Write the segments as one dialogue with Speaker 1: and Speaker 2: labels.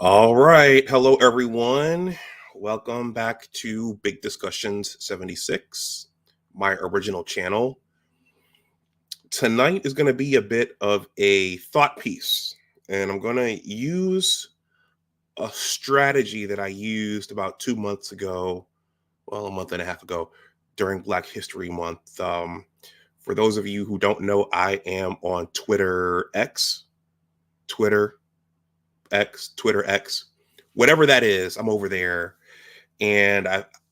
Speaker 1: All right. Hello, everyone. Welcome back to Big Discussions 76, my original channel. Tonight is going to be a bit of a thought piece, and I'm going to use a strategy that I used about 2 months ago, well, a month and a half ago, during Black History Month. For those of you who don't know, I am on Twitter X, whatever that is. I'm over there, and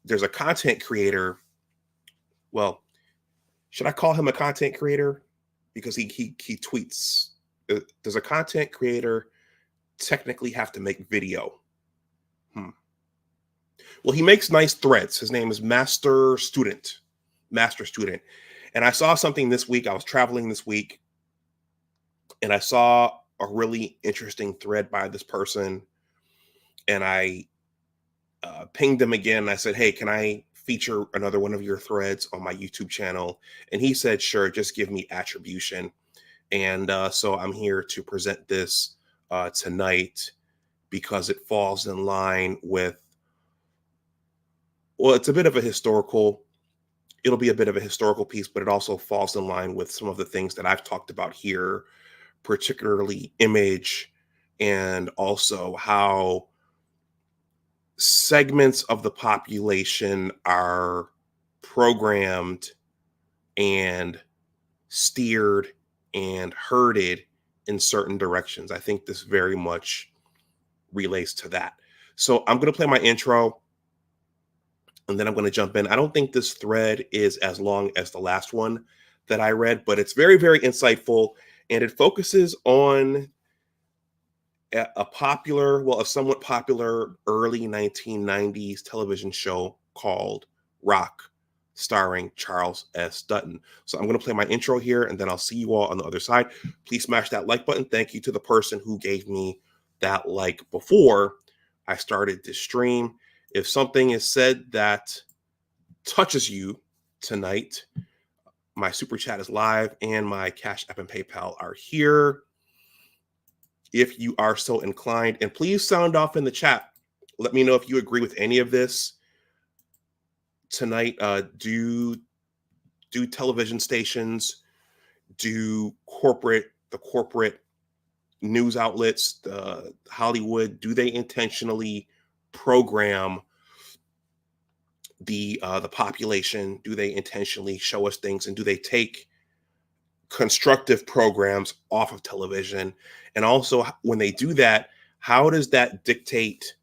Speaker 1: there's a content creator. Well, should I call him a content creator? Because he tweets. Does a content creator technically have to make video? Well, he makes nice threads. His name is Master Student. And I saw something this week. I was traveling this week, and I saw a really interesting thread by this person, and I pinged him again. And I said, hey, can I feature another one of your threads on my YouTube channel? And he said, sure, just give me attribution. And so I'm here to present this tonight because it falls in line with, well, it'll be a bit of a historical piece, but it also falls in line with some of the things that I've talked about here, particularly image, and also how segments of the population are programmed and steered and herded in certain directions. I think this very much relates to that. So I'm going to play my intro, and then I'm going to jump in. I don't think this thread is as long as the last one that I read, but it's very, very insightful, and it focuses on a somewhat popular early 1990s television show called Rock, starring Charles S. Dutton. So I'm going to play my intro here, and then I'll see you all on the other side. Please smash that like button. Thank you to the person who gave me that like before I started this stream. If something is said that touches you tonight, my super chat is live and my Cash App and PayPal are here if you are so inclined. And please sound off in the chat. Let me know if you agree with any of this tonight. Do television stations, do the corporate news outlets, the Hollywood, do they intentionally program the population? Do they intentionally show us things, and do they take constructive programs off of television? And also, when they do that, how does that dictate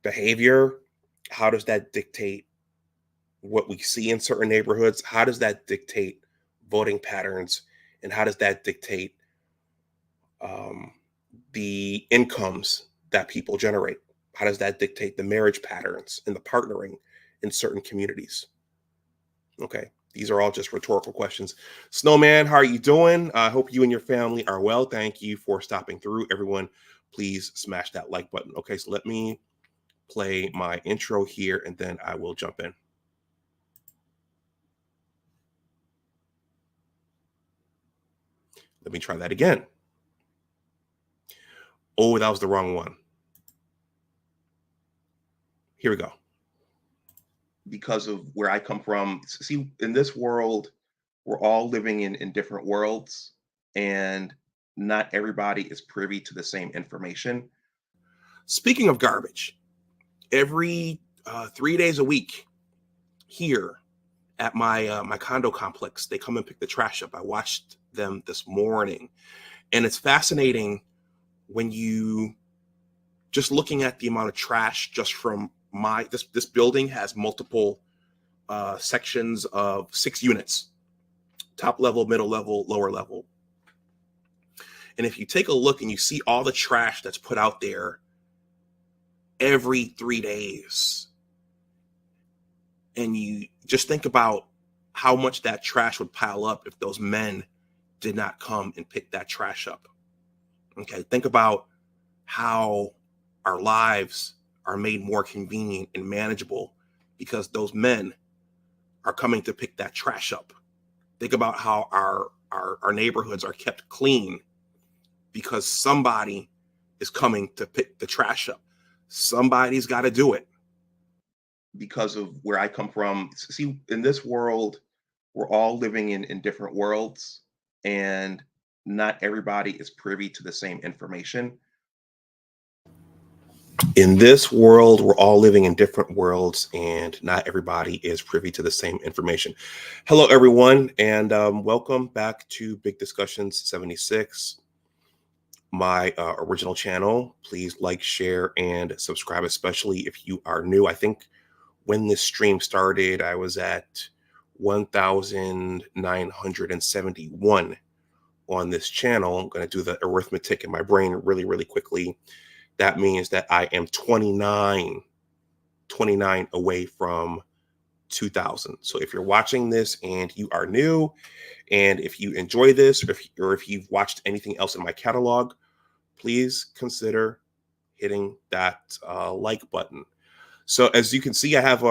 Speaker 1: behavior? How does that dictate what we see in certain neighborhoods? How does that dictate voting patterns? And how does that dictate the incomes that people generate? How does that dictate the marriage patterns and the partnering in certain communities? Okay, these are all just rhetorical questions. Snowman, how are you doing? I hope you and your family are well. Thank you for stopping through. Everyone, please smash that like button. Okay, so let me play my intro here, and then I will jump in. Let me try that again. Oh, that was the wrong one. Here we go. Because of where I come from, see, in this world, we're all living in different worlds, and not everybody is privy to the same information. Speaking of garbage, every 3 days a week here at my condo complex, they come and pick the trash up. I watched them this morning, and it's fascinating when you just looking at the amount of trash just from this building has multiple sections of 6 units, top level, middle level, lower level. And if you take a look and you see all the trash that's put out there every 3 days, and you just think about how much that trash would pile up if those men did not come and pick that trash up. Okay, think about how our lives are made more convenient and manageable because those men are coming to pick that trash up. Think about how our neighborhoods are kept clean because somebody
Speaker 2: is coming to pick the trash up. Somebody's got to do it.
Speaker 1: Because of where I come from, see, in this world, we're all living in different worlds, and not everybody is privy to the same information.
Speaker 2: In this world, we're all living in different worlds, and not everybody is privy to the same information. Hello, everyone, and welcome back to Big Discussions 76, my original channel. Please like, share, and subscribe, especially if you are new. I think when this stream started, I was at 1,971 on this channel. I'm going to do the arithmetic in my brain really, really quickly. That means that I am 29 away from 2,000. So if you're watching this and you are new, and if you enjoy this, or if you've watched anything else in my catalog, please consider hitting that like button. So as you can see, I have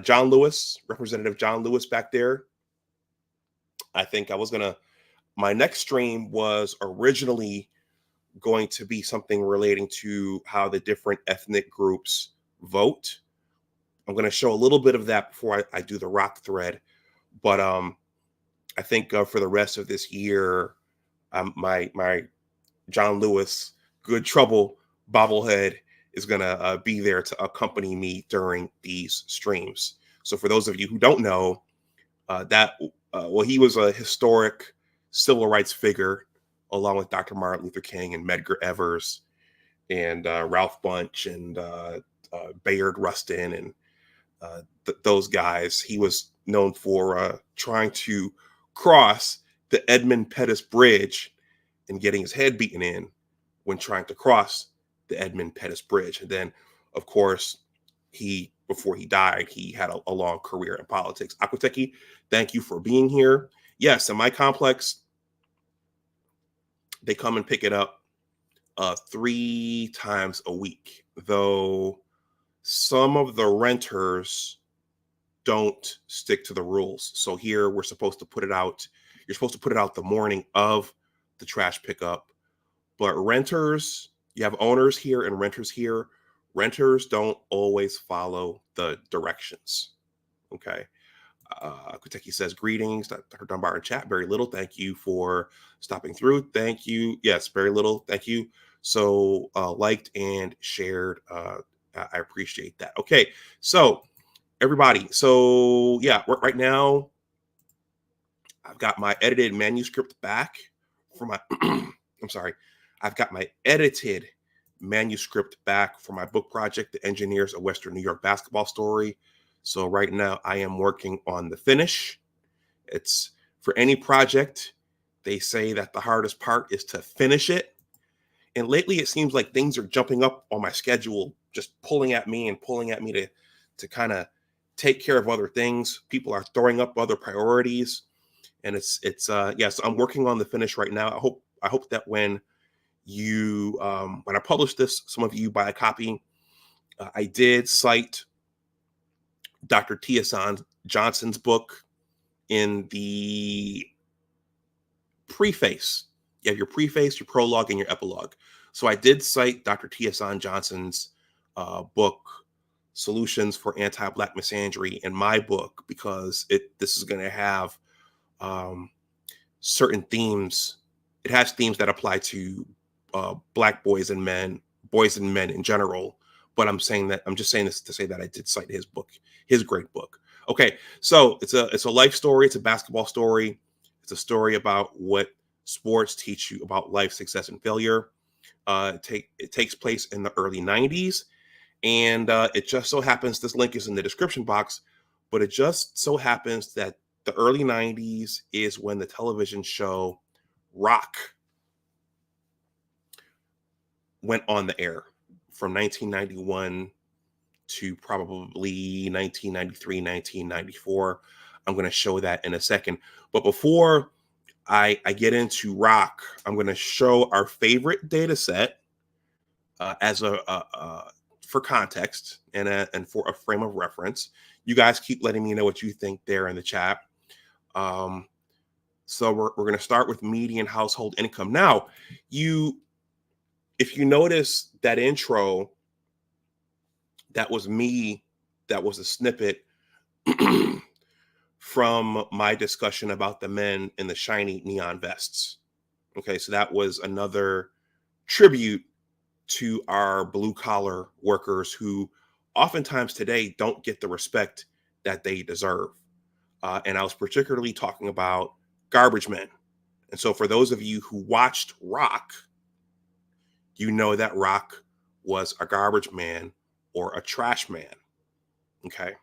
Speaker 2: John Lewis, Representative John Lewis back there. I think my next stream was originally going to be something relating to how the different ethnic groups vote. I'm going to show a little bit of that before I do the rock thread. But I think for the rest of this year, my John Lewis Good Trouble bobblehead is going to be there to accompany me during these streams. So for those of you who don't know, he was a historic civil rights figure, along with Dr. Martin Luther King and Medgar Evers and Ralph Bunche and Bayard Rustin and those guys. He was known for trying to cross the Edmund Pettus Bridge and getting his head beaten in when trying to cross the Edmund Pettus Bridge. And then, of course, before he died, he had a long career in politics. Akwateki, thank you for being here. Yes, in my complex, they come and pick it up 3 times a week, though some of the renters don't stick to the rules. So here we're supposed to put it out. You're supposed to put it out the morning of the trash pickup. But renters, you have owners here and renters here. Renters don't always follow the directions. Okay. Kuteki says, greetings, Dr. Dunbar in chat. Very little. Thank you for stopping through. Thank you. Yes, very little. Thank you. So liked and shared. I appreciate that. Okay. So everybody. So yeah, right now I've got my edited manuscript back for my, I'm sorry. I've got my edited manuscript back for my book project, The Engineers of Western New York Basketball Story. So right now I am working on the finish. It's for any project, they say that the hardest part is to finish it. And lately it seems like things are jumping up on my schedule, just pulling at me to kind of take care of other things. People are throwing up other priorities. And it's yes, I'm working on the finish right now. I hope that when I publish this, some of you buy a copy. I did cite Dr. Tiasan Johnson's book in the preface. You have your preface, your prologue, and your epilogue. So I did cite Dr. Tiasan Johnson's book, Solutions for Anti-Black Misandry, in my book, because this is going to have certain themes. It has themes that apply to Black boys and men in general. But I'm just saying this to say that I did cite his book, his great book. Okay, so it's a life story. It's a basketball story. It's a story about what sports teach you about life, success, and failure. It takes place in the early 90s. And it just so happens, this link is in the description box, but it just so happens that the early 90s is when the television show Rock went on the air, from 1991 to probably 1993, 1994. I'm going to show that in a second. But before I get into Rock, I'm going to show our favorite data set as for context and for a frame of reference. You guys keep letting me know what you think there in the chat. So we're going to start with median household income. Now, if you notice that intro, that was me, that was a snippet from my discussion about the men in the shiny neon vests. Okay, so that was another tribute to our blue collar workers who oftentimes today don't get the respect that they deserve. And I was particularly talking about garbage men. And so, for those of you who watched Rock, you know that Rock was a garbage man or a trash man. Okay.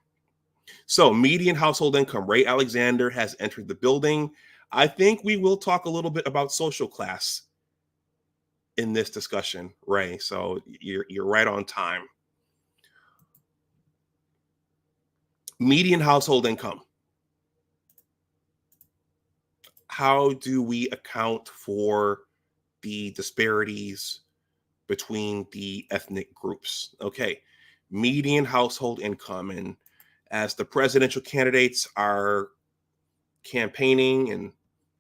Speaker 2: So, median household income. Ray Alexander has entered the building. I think we will talk a little bit about social class in this discussion, Ray. So, you're right on time. Median household income. How do we account for the disparities between the ethnic groups? Okay, median household income. And as the presidential candidates are campaigning and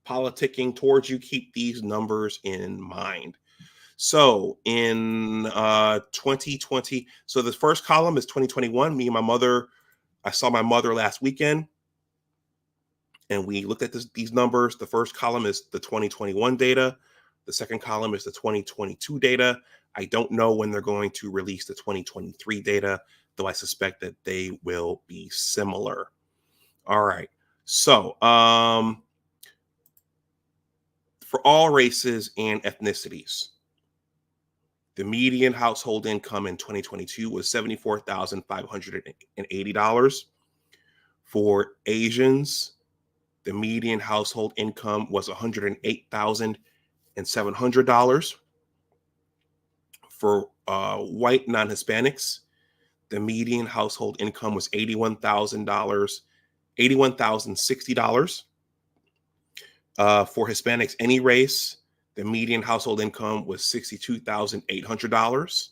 Speaker 2: politicking towards you, keep these numbers in mind. So in 2020, so the first column is 2021. Me and my mother, I saw my mother last weekend, and we looked at these numbers. The first column is the 2021 data. The second column is the 2022 data. I don't know when they're going to release the 2023 data, though I suspect that they will be similar. All right. So for all races and ethnicities, the median household income in 2022 was $74,580. For Asians, the median household income was $108,700. For white non-Hispanics, the median household income was $81,060. For Hispanics, any race, the median household income was $62,800.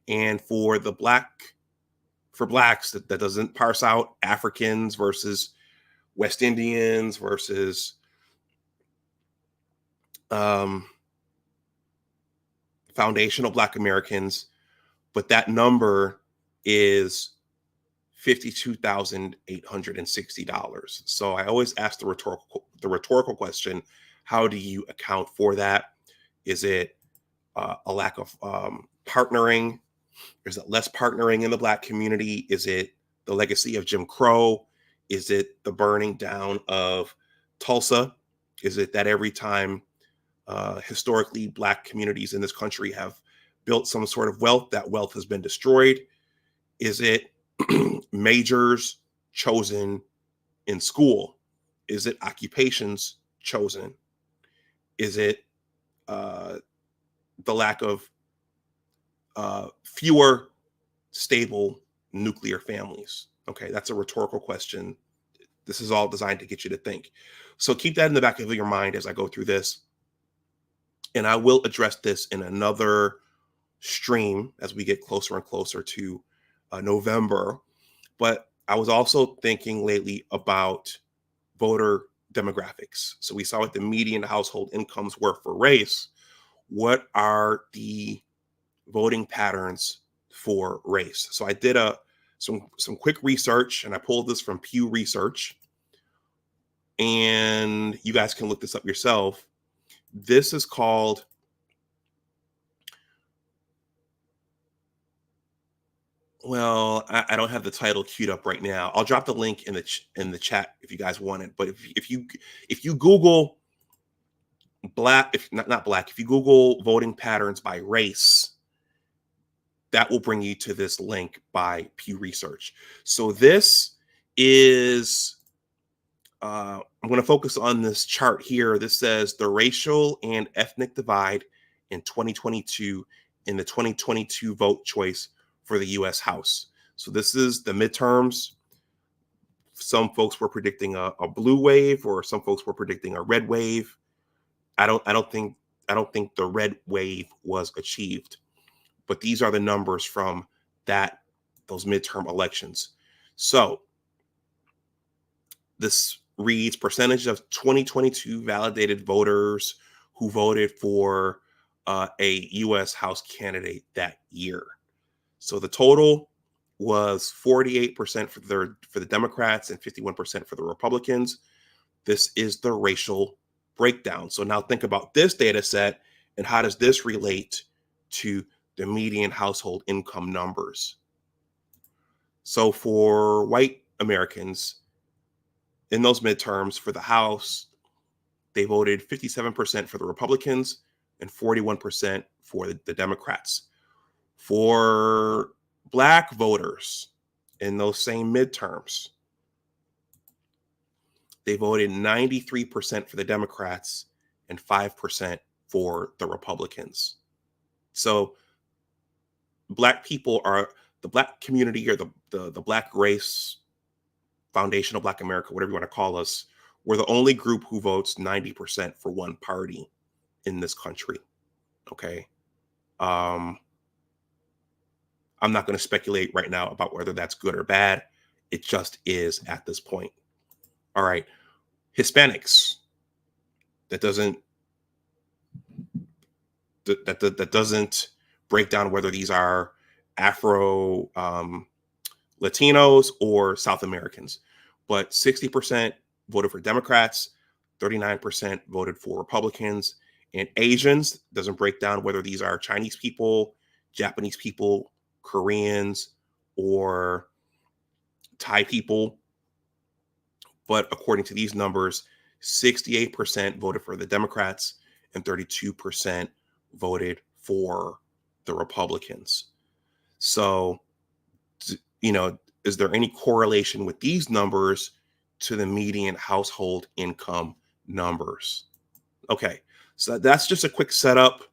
Speaker 2: And for blacks, that doesn't parse out Africans versus West Indians versus foundational Black Americans, but that number is $52,860. So I always ask the rhetorical question: how do you account for that? Is it a lack of partnering? Is it less partnering in the Black community? Is it the legacy of Jim Crow? Is it the burning down of Tulsa? Is it that every time historically Black communities in this country have built some sort of wealth, that wealth has been destroyed? Is it majors chosen in school? Is it occupations chosen? Is it the lack of fewer stable nuclear families? Okay, that's a rhetorical question. This is all designed to get you to think. So keep that in the back of your mind as I go through this. And I will address this in another stream as we get closer and closer to November. But I was also thinking lately about voter demographics. So we saw what the median household incomes were for race. What are the voting patterns for race? So I did some quick research, and I pulled this from Pew Research, and you guys can look this up yourself. This is called I don't have the title queued up right now. I'll drop the link in the chat if you guys want it. But if you Google if you Google voting patterns by race, that will bring you to this link by Pew Research. So this is I'm going to focus on this chart here. This says the racial and ethnic divide in 2022 in the 2022 vote choice for the U.S. House. So this is the midterms. Some folks were predicting a blue wave, or some folks were predicting a red wave. I don't think the red wave was achieved, but these are the numbers from those midterm elections. So this reads percentage of 2022 validated voters who voted for a U.S. House candidate that year. So the total was 48% for the Democrats and 51% for the Republicans. This is the racial breakdown. So now think about this data set and how does this relate to the median household income numbers? So for white Americans in those midterms for the House, they voted 57% for the Republicans and 41% for the Democrats. For Black voters in those same midterms, they voted 93% for the Democrats and 5% for the Republicans. So Black people are the Black community, or the Black race, foundational Black America, whatever you want to call us, we're the only group who votes 90% for one party in this country. Okay. I'm not going to speculate right now about whether that's good or bad. It just is at this point. All right. Hispanics. That doesn't break down whether these are Afro Latinos or South Americans. But 60% voted for Democrats, 39% voted for Republicans. And Asians doesn't break down whether these are Chinese people, Japanese people, Koreans, or Thai people. But according to these numbers, 68% voted for the Democrats and 32% voted for the Republicans. So, is there any correlation with these numbers to the median household income numbers? Okay, so that's just a quick setup.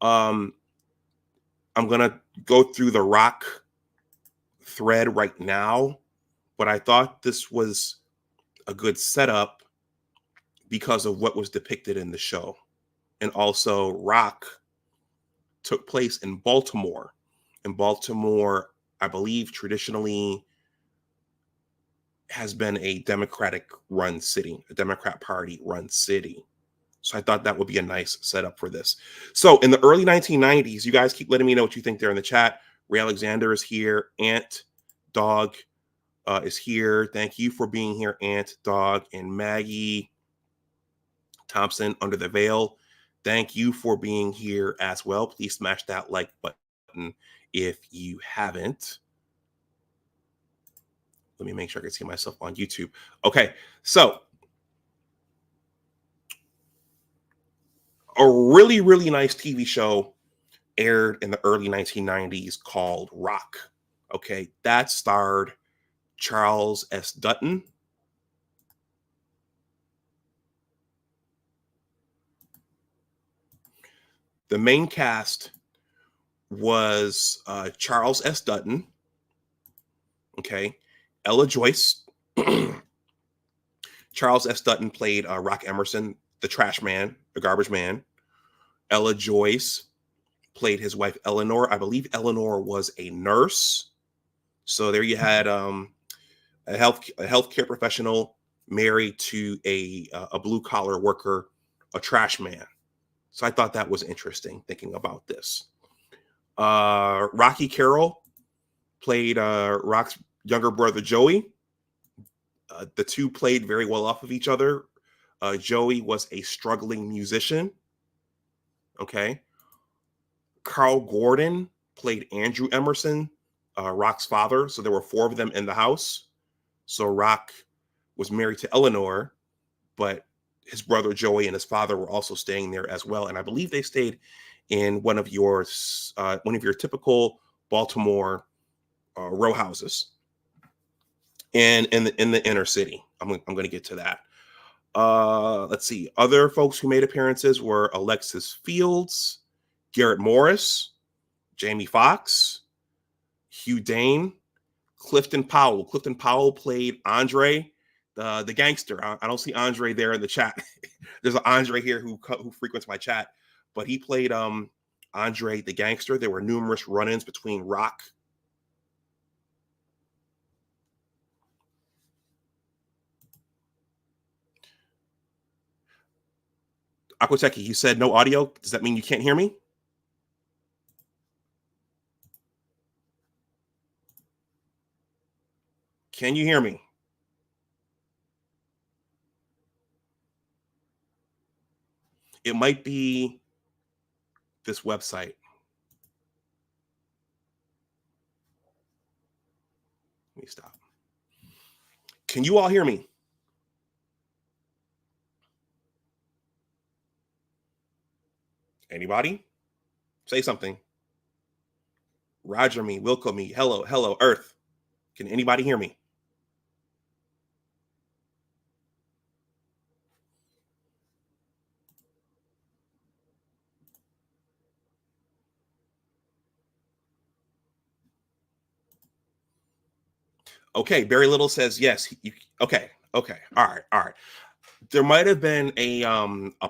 Speaker 2: I'm going to go through the rock thread right now, but I thought this was a good setup because of what was depicted in the show. And also, rock took place in Baltimore. And Baltimore, I believe, traditionally has been a Democratic-run city, a Democrat Party-run city. So I thought that would be a nice setup for this. So in the early 1990s, you guys keep letting me know what you think there in the chat. Ray Alexander is here. Ant Dog is here. Thank you for being here, Ant Dog. And Maggie Thompson, Under the Veil, thank you for being here as well. Please smash that like button if you haven't. Let me make sure I can see myself on YouTube. Okay, so a really, really nice TV show aired in the early 1990s called Rock. Okay, that starred Charles S. Dutton. The main cast was Charles S. Dutton. Okay, Ella Joyce. Charles S. Dutton played Rock Emerson, the trash man, the garbage man. Ella Joyce played his wife, Eleanor. I believe Eleanor was a nurse. So there you had a healthcare professional married to a blue collar worker, a trash man. So I thought that was interesting thinking about this. Rocky Carroll played Rock's younger brother, Joey. The two played very well off of each other. Joey was a struggling musician. Okay. Carl Gordon played Andrew Emerson, Rock's father. So there were four of them in the house. So Rock was married to Eleanor, but his brother Joey and his father were also staying there as well. And I believe they stayed in one of your typical Baltimore row houses and in the inner city. I'm going to get to that. Let's see. Other folks who made appearances were Alexis Fields, Garrett Morris, Jamie Foxx, Hugh Dane, Clifton Powell. Clifton Powell played Andre, the gangster. I don't see Andre there in the chat. There's an Andre here who frequents my chat, but he played Andre the gangster. There were numerous run-ins between Rock. Aquateki, you said no audio. Does that mean you can't hear me? Can you hear me? It might be this website. Let me stop. Can you all hear me? Anybody? Say something. Roger me, Wilco me. Hello, hello, Earth. Can anybody hear me? Okay, Barry Little says yes. Okay, okay, all right, all right. There might have been a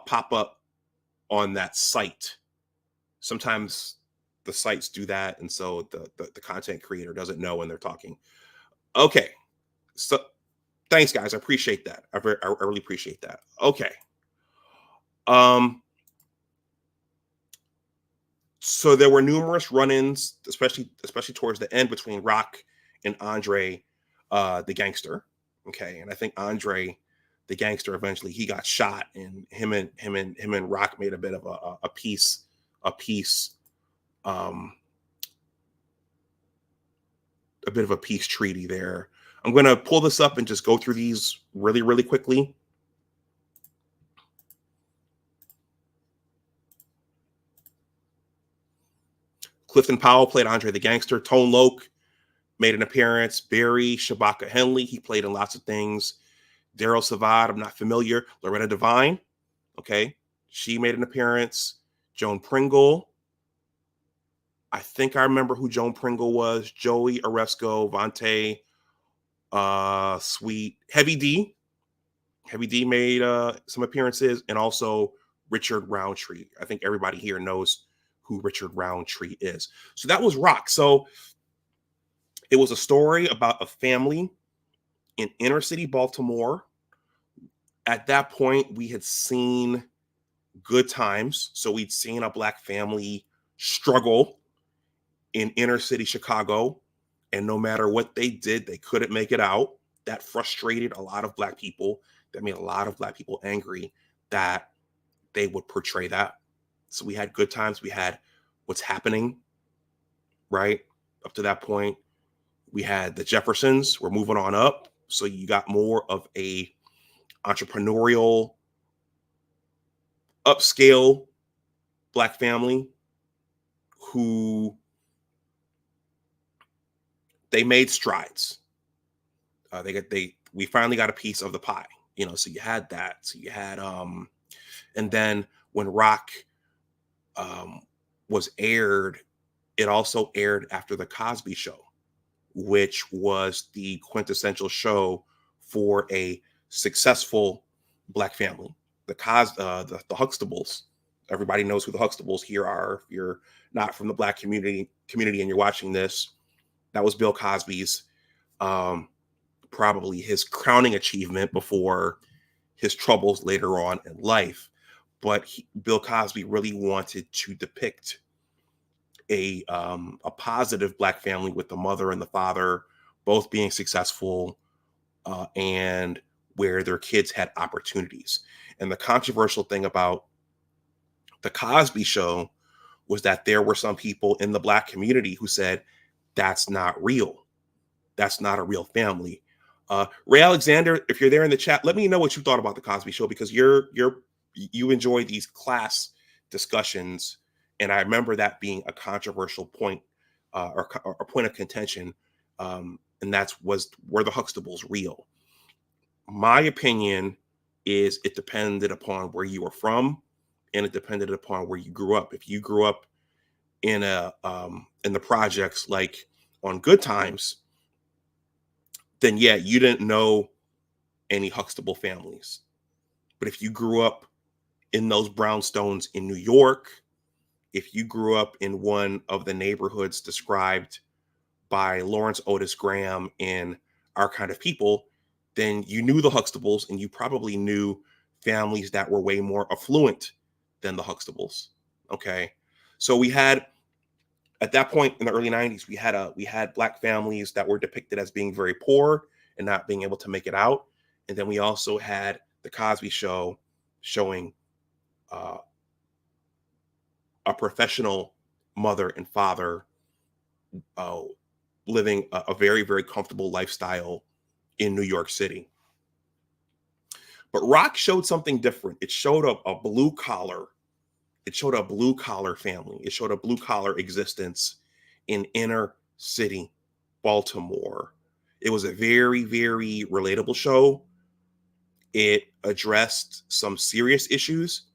Speaker 2: pop-up on that site. Sometimes the sites do that, and so the content creator doesn't know when they're talking. Okay, so thanks, guys. I appreciate that. I really appreciate that. Okay. So there were numerous run-ins, especially towards the end between Rock and Andre, the gangster. Okay, and I think Andre, the gangster, eventually he got shot, and him and Rock made a bit of a peace, um, a bit of a peace treaty there. I'm going to pull this up and just go through these really, really quickly. Clifton Powell played Andre the Gangster. Tone Loc made an appearance. Barry Shabaka Henley, he played in lots of things. Daryl Savad, I'm not familiar. Loretta Devine, okay, she made an appearance. Joan Pringle, I think I remember who Joan Pringle was. Joey Oresco, Vontae, Sweet, Heavy D. Heavy D made some appearances, and also Richard Roundtree. I think everybody here knows who Richard Roundtree is. So that was Rock. So it was a story about a family in inner city Baltimore. At that point, we had seen Good Times. So we'd seen a Black family struggle in inner city Chicago. And no matter what they did, they couldn't make it out. That frustrated a lot of Black people. That made a lot of Black people angry that they would portray that. So we had Good Times. We had What's Happening, right? Up to that point, we had the Jeffersons. We're moving on up. So you got more of a entrepreneurial, upscale Black family who they made strides. We finally got a piece of the pie, so you had that. So you had and then when Rock was aired, it also aired after the Cosby Show, which was the quintessential show for a successful Black family. The Huxtables. Everybody knows who the Huxtables here are. If you're not from the Black community and you're watching this, that was Bill Cosby's probably his crowning achievement before his troubles later on in life. But Bill Cosby really wanted to depict a positive Black family with the mother and the father both being successful and where their kids had opportunities. And the controversial thing about the Cosby Show was that there were some people in the Black community who said, that's not real. That's not a real family. Ray Alexander, if you're there in the chat, let me know what you thought about the Cosby Show, because you enjoy these class discussions, and I remember that being a controversial point or a point of contention, and were the Huxtables real? My opinion is it depended upon where you were from, and it depended upon where you grew up. If you grew up in the projects, like on Good Times, then yeah, you didn't know any Huxtable families. But if you grew up in those brownstones in New York, if you grew up in one of the neighborhoods described by Lawrence Otis Graham in Our Kind of People, then you knew the Huxtables, and you probably knew families that were way more affluent than the Huxtables. Okay. So we had, at that point in the early 90s, we had Black families that were depicted as being very poor, and not being able to make it out. And then we also had the Cosby Show showing uh, a professional mother and father uh, living a very, very comfortable lifestyle in New York City. But Rock showed something different. It showed a blue collar. It showed a blue collar family. It showed a blue collar existence in inner city Baltimore. It was a very, very relatable show. It addressed some serious issues.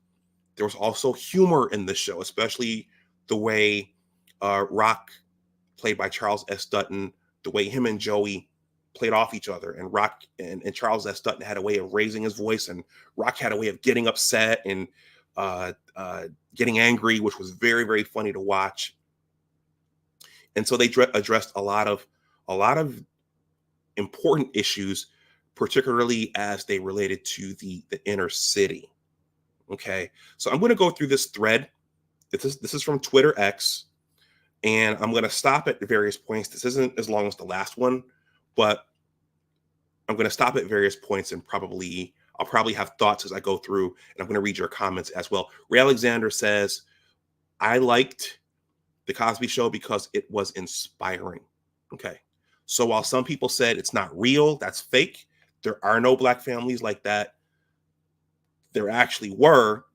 Speaker 2: There was also humor in the show, especially the way Rock, played by Charles S. Dutton, the way him and Joey played off each other. And Rock and Charles S. Dutton had a way of raising his voice, and Rock had a way of getting upset and getting angry, which was very, very funny to watch. And so they addressed a lot of important issues, particularly as they related to the inner city. Okay, so I'm going to go through this thread. This is from Twitter X, and I'm going to stop at various points. This isn't as long as the last one, but I'm going to stop at various points, and I'll probably have thoughts as I go through, and I'm going to read your comments as well. Ray Alexander says, I liked the Cosby Show because it was inspiring. Okay, so while some people said it's not real, that's fake, there are no Black families like that. There actually were,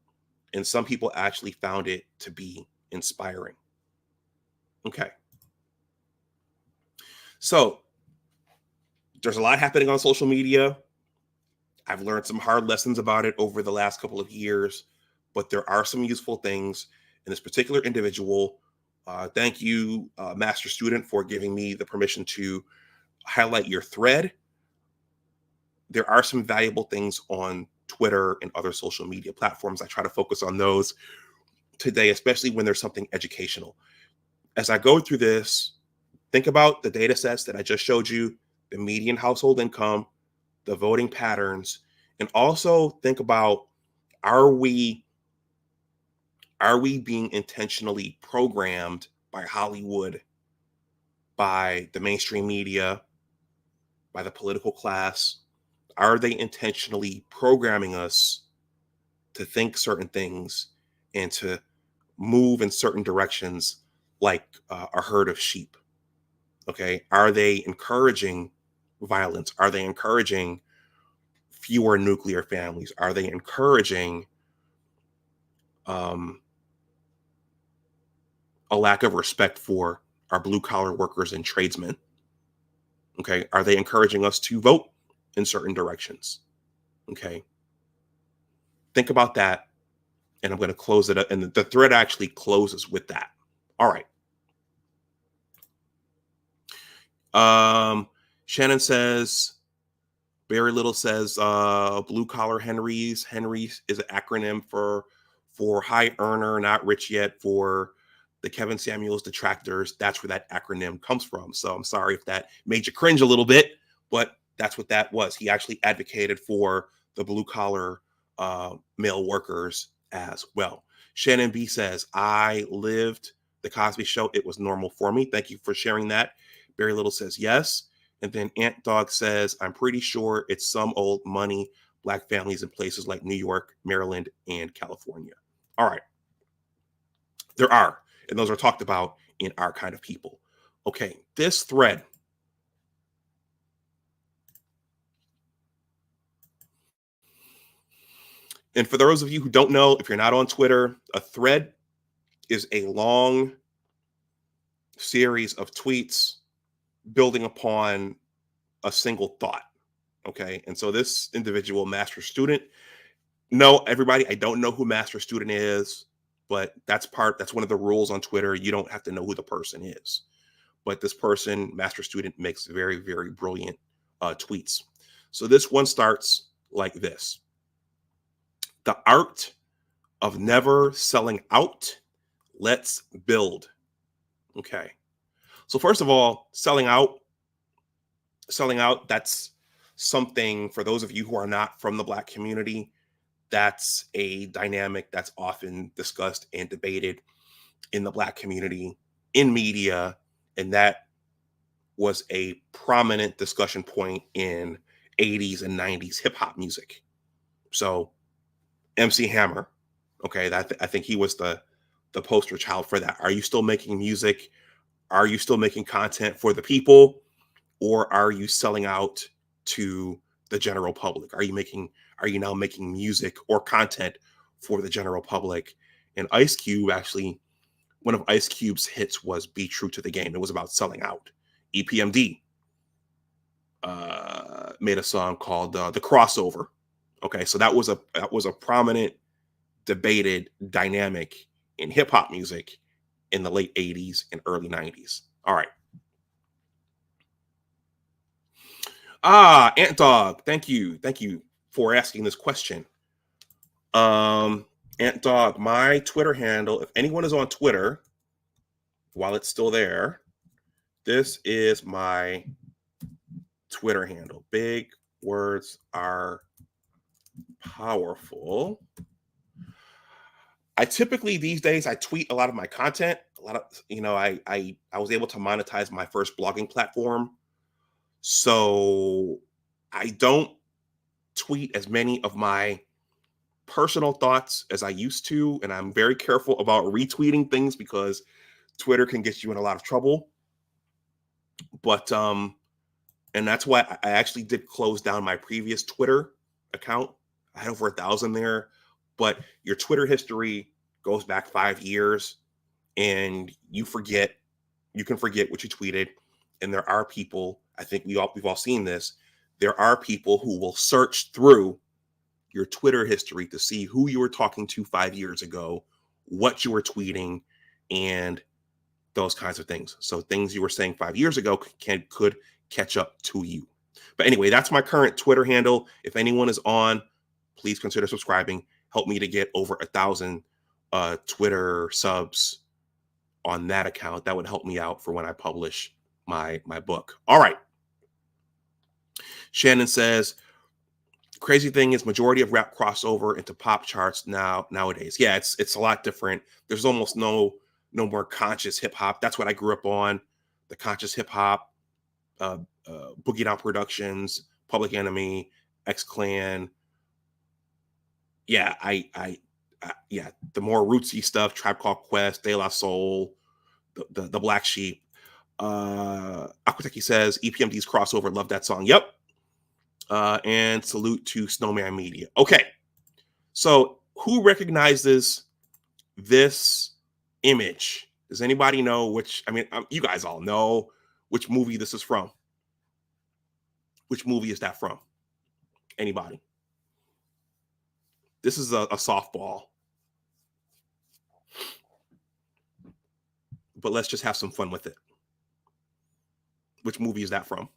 Speaker 2: and some people actually found it to be inspiring. Okay. So there's a lot happening on social media. I've learned some hard lessons about it over the last couple of years, but there are some useful things in this particular individual. Thank you, Master Student, for giving me the permission to highlight your thread. There are some valuable things on Twitter and other social media platforms. I try to focus on those today, especially when there's something educational. As I go through this, think about the data sets that I just showed you, the median household income, the voting patterns, and also think about, are we being intentionally programmed by Hollywood, by the mainstream media, by the political class? Are they intentionally programming us to think certain things and to move in certain directions like a herd of sheep? Okay. Are they encouraging violence? Are they encouraging fewer nuclear families? Are they encouraging a lack of respect for our blue collar workers and tradesmen? Okay. Are they encouraging us to vote in certain directions? Okay. Think about that. And I'm going to close it up. And the thread actually closes with that. All right. Shannon says, Barry Little says, blue collar Henrys. Henrys is an acronym for high earner, not rich yet, for the Kevin Samuels detractors. That's where that acronym comes from. So I'm sorry if that made you cringe a little bit, but that's what that was. He actually advocated for the blue collar male workers as well. Shannon B says, I lived the Cosby Show. It was normal for me. Thank you for sharing that. Barry Little says yes. And then Ant Dog says, I'm pretty sure it's some old money, Black families in places like New York, Maryland, and California. All right. There are, and those are talked about in Our Kind of People. Okay, this thread. And for those of you who don't know, if you're not on Twitter, a thread is a long series of tweets building upon a single thought. Okay. And so this individual, Master Student, no, everybody, I don't know who Master Student is, but that's one of the rules on Twitter. You don't have to know who the person is. But this person, Master Student, makes very, very brilliant tweets. So this one starts like this. The art of never selling out. Let's build. Okay. So first of all, selling out, that's something, for those of you who are not from the Black community, that's a dynamic that's often discussed and debated in the Black community, in media, and that was a prominent discussion point in 80s and 90s hip hop music. So MC Hammer, okay, I think he was the poster child for that. Are you still making music? Are you still making content for the people, or are you selling out to the general public? Are you now making music or content for the general public? And Ice Cube, actually, one of Ice Cube's hits was "Be True to the Game." It was about selling out. EPMD made a song called "The Crossover." Okay, so that was a prominent, debated dynamic in hip hop music in the late 80s and early 90s. All right. Ant Dog, thank you for asking this question. Ant Dog, my Twitter handle, if anyone is on Twitter while it's still there, this is my Twitter handle. Big words are powerful. I typically these days I tweet a lot of my content. A lot of I was able to monetize my first blogging platform, so I don't tweet as many of my personal thoughts as I used to, and I'm very careful about retweeting things because Twitter can get you in a lot of trouble. But and that's why I actually did close down my previous Twitter account. I had over 1,000 there, but your Twitter history goes back 5 years, and you can forget what you tweeted. And there are people, I think we've all seen this. There are people who will search through your Twitter history to see who you were talking to 5 years ago, what you were tweeting, and those kinds of things. So things you were saying 5 years ago could catch up to you. But anyway, that's my current Twitter handle. If anyone is on, please consider subscribing. Help me to get over 1,000 Twitter subs on that account. That would help me out for when I publish my book. All right. Shannon says, crazy thing is majority of rap crossover into pop charts nowadays. Yeah, it's a lot different. There's almost no more conscious hip hop. That's what I grew up on. The conscious hip hop, Boogie Down Productions, Public Enemy, X-Clan. Yeah, yeah, the more rootsy stuff, Tribe Called Quest, De La Soul, the Black Sheep. Aquateki says EPMD's crossover, love that song. Yep. And salute to Snowman Media. Okay, so who recognizes this image? Does anybody know which? I mean, you guys all know which movie this is from. Which movie is that from? Anybody? This is a softball, but let's just have some fun with it. Which movie is that from?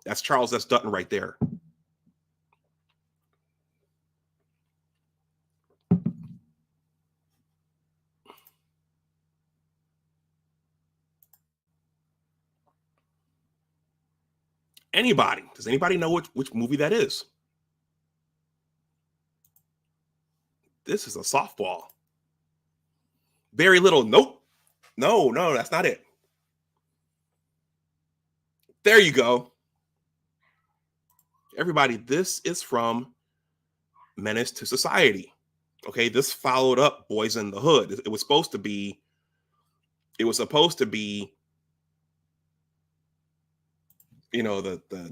Speaker 2: That's Charles S. Dutton right there. Anybody? Does anybody know which movie that is? This is a softball. Very little. Nope. No, that's not it. There you go. Everybody, this is from Menace to Society. Okay, this followed up Boys in the Hood. It was supposed to be, the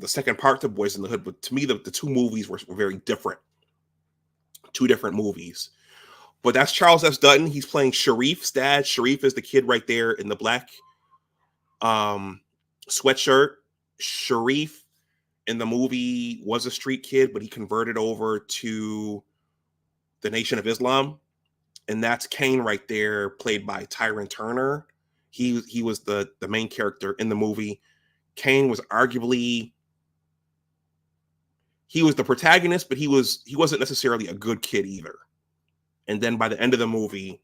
Speaker 2: second part to Boys in the Hood. But to me, the two movies were very different. Two different movies. But that's Charles S. Dutton. He's playing Sharif's dad. Sharif is the kid right there in the black sweatshirt. Sharif in the movie was a street kid, but he converted over to the Nation of Islam. And that's Kane right there, played by Tyron Turner. He was the main character in the movie. Kane was arguably, he was the protagonist, but he wasn't necessarily a good kid either. And then by the end of the movie,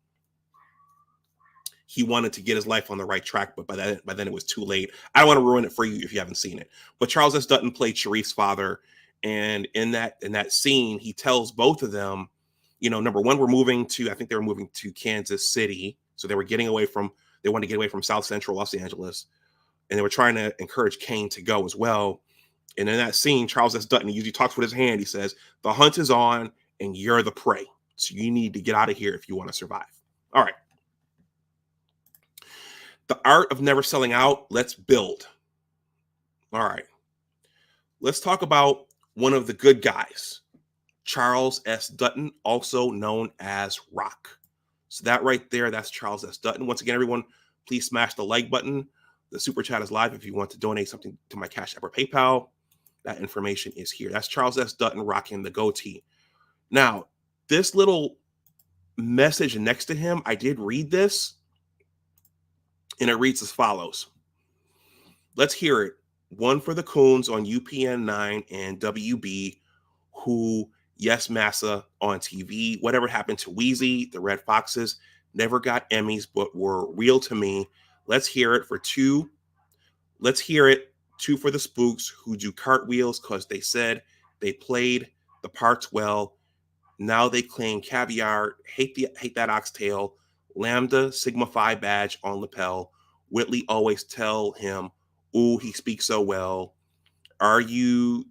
Speaker 2: he wanted to get his life on the right track, but by then it was too late. I don't want to ruin it for you if you haven't seen it. But Charles S. Dutton played Sharif's father, and in that scene, he tells both of them, number one, I think they were moving to Kansas City, so they wanted to get away from South Central Los Angeles. and they were trying to encourage Cain to go as well. And in that scene, Charles S. Dutton, he usually talks with his hand. He says, "The hunt is on, and you're the prey. So you need to get out of here if you want to survive." All right. The art of never selling out. Let's build. All right. Let's talk about one of the good guys, Charles S. Dutton, also known as Rock. So that right there, that's Charles S. Dutton. Once again, everyone, please smash the like button. The super chat is live if you want to donate something to my Cash App or PayPal. That information is here. That's Charles S. Dutton rocking the goatee. Now, this little message next to him, I did read this, and it reads as follows. Let's hear it. One for the Coons on UPN 9 and WB, who, yes, massa on TV. Whatever happened to Wheezy, the Red Foxes, never got Emmys, but were real to me. Let's hear it for two. Let's hear it. Two for the Spooks, who do cartwheels because they said they played the parts well. Now they claim caviar, hate that oxtail, Lambda Sigma Phi badge on lapel. Whitley always tell him, "Ooh, he speaks so well. Are you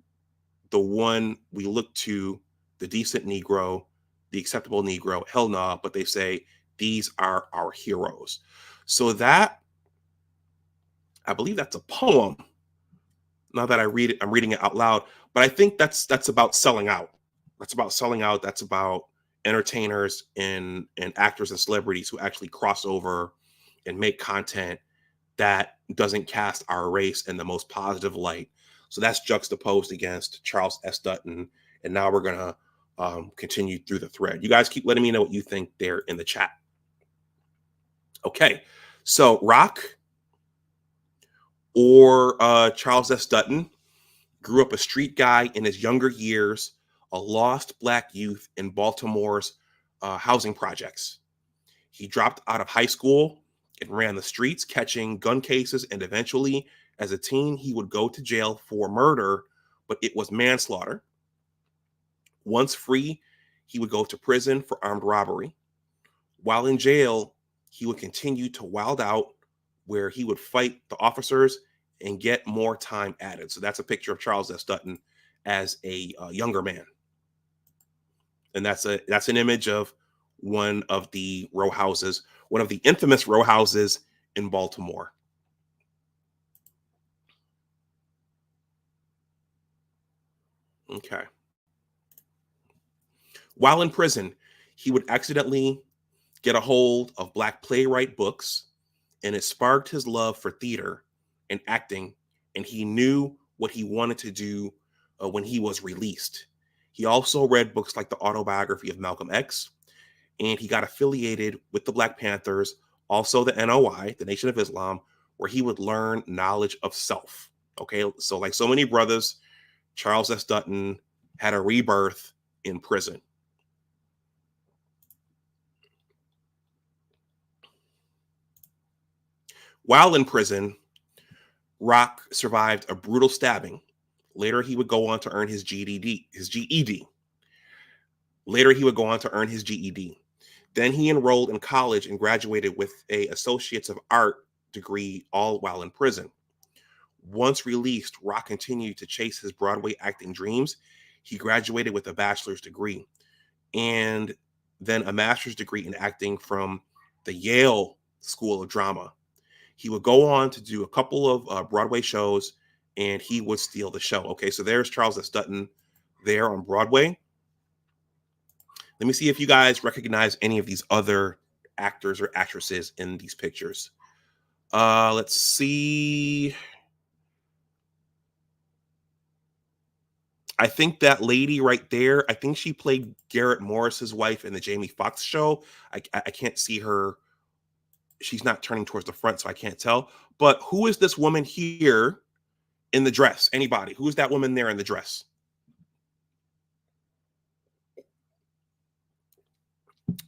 Speaker 2: the one we look to, the decent Negro, the acceptable Negro?" Hell nah, but they say these are our heroes. So that, I believe that's a poem. Now that I read it, I'm reading it out loud. But I think that's about selling out. That's about selling out. That's about entertainers and actors and celebrities who actually cross over and make content that doesn't cast our race in the most positive light. So that's juxtaposed against Charles S. Dutton. And now we're going to continue through the thread. You guys keep letting me know what you think there in the chat. Okay. So Rock, or Charles S. Dutton, grew up a street guy in his younger years, a lost Black youth in Baltimore's housing projects. He dropped out of high school and ran the streets, catching gun cases, and eventually, as a teen, he would go to jail for murder, but it was manslaughter. Once free, he would go to prison for armed robbery. While in jail, he would continue to wild out, where he would fight the officers and get more time added. So that's a picture of Charles S. Dutton as a younger man. And that's an image of one of the row houses, one of the infamous row houses in Baltimore. Okay. While in prison, he would accidentally get a hold of Black playwright books, and it sparked his love for theater and acting, and he knew what he wanted to do when he was released. He also read books like the autobiography of Malcolm X, and he got affiliated with the Black Panthers, also the NOI, the Nation of Islam, where he would learn knowledge of self. Okay, so like so many brothers, Charles S. Dutton had a rebirth in prison. While in prison, Rock survived a brutal stabbing. Later, he would go on to earn his GED. Later, he would go on to earn his GED. Then he enrolled in college and graduated with an Associates of Art degree, all while in prison. Once released, Rock continued to chase his Broadway acting dreams. He graduated with a bachelor's degree and then a master's degree in acting from the Yale School of Drama. He would go on to do a couple of Broadway shows, and he would steal the show. Okay, so there's Charles S. Dutton there on Broadway. Let me see if you guys recognize any of these other actors or actresses in these pictures. Let's see. I think that lady right there, I think she played Garrett Morris's wife in the Jamie Foxx show. I can't see her. She's not turning towards the front, so I can't tell. But who is this woman here in the dress? Anybody? Who is that woman there in the dress?